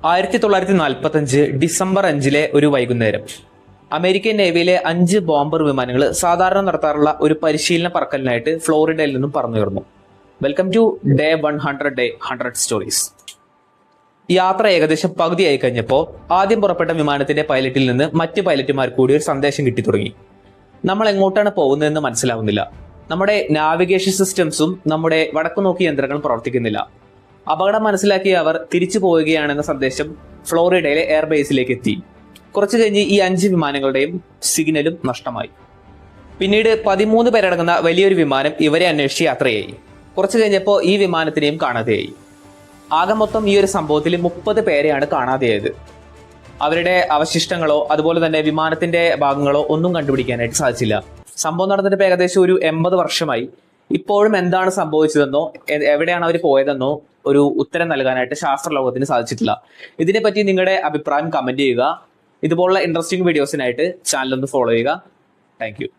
1945 December 5 ഒരു വൈകുന്നേരം American നേവിയിലെ 5 bomber വിമാനങ്ങൾ സാധാരണ നടത്താറുള്ള ഒരു പരിശീലന പറക്കലിനായിട്ട് ഫ്ലോറിഡയിൽ നിന്നും പറന്നുയർന്നു. Welcome today 100 stories. യാത്ര ഏകദേശം പകുതിയായി കഴിഞ്ഞപ്പോൾ ആദ്യം പുറപ്പെട്ട വിമാനത്തിന്റെ പൈലറ്റിൽ നിന്ന് മറ്റ് പൈലറ്റുമാർ കൂടി ഒരു സന്ദേശം കിട്ടി തുടങ്ങി. നമ്മൾ എങ്ങോട്ടാണ് പോകുന്നതെന്ന് മനസ്സിലാവുന്നില്ല. നമ്മുടെ നാവിഗേഷൻ സിസ്റ്റംസും നമ്മുടെ വടക്കുനോക്കി യന്ത്രങ്ങളും പ്രവർത്തിക്കുന്നില്ല. അപകടം മനസ്സിലാക്കിയ അവർ തിരിച്ചു പോവുകയാണെന്ന സന്ദേശം ഫ്ലോറിഡയിലെ എയർബേസിലേക്ക് എത്തി. കുറച്ചു കഴിഞ്ഞ് ഈ 5 വിമാനങ്ങളുടെയും സിഗ്നലും നഷ്ടമായി. പിന്നീട് 13 പേരടങ്ങുന്ന വലിയൊരു വിമാനം ഇവരെ അന്വേഷിച്ച് യാത്രയായി. കുറച്ചു കഴിഞ്ഞപ്പോൾ ഈ വിമാനത്തിനെയും കാണാതെയായി. ആകെ മൊത്തം ഈ ഒരു സംഭവത്തിൽ 30 പേരെയാണ് കാണാതെയായത്. അവരുടെ അവശിഷ്ടങ്ങളോ അതുപോലെ തന്നെ വിമാനത്തിന്റെ ഭാഗങ്ങളോ ഒന്നും കണ്ടുപിടിക്കാനായിട്ട് സാധിച്ചില്ല. സംഭവം നടന്നിട്ട് ഏകദേശം ഒരു 80 വർഷമായി. ഇപ്പോഴും എന്താണ് സംഭവിച്ചതെന്നോ എവിടെയാണ് അവർ പോയതെന്നോ ഒരു ഉത്തരം നൽകാനായിട്ട് ശാസ്ത്രലോകത്തിന് സാധിച്ചിട്ടില്ല. ഇതിനെപ്പറ്റി നിങ്ങളുടെ അഭിപ്രായം കമന്റ് ചെയ്യുക. ഇതുപോലുള്ള ഇൻട്രസ്റ്റിംഗ് വീഡിയോസിനായിട്ട് ചാനൽ ഒന്ന് ഫോളോ ചെയ്യുക. Thank you.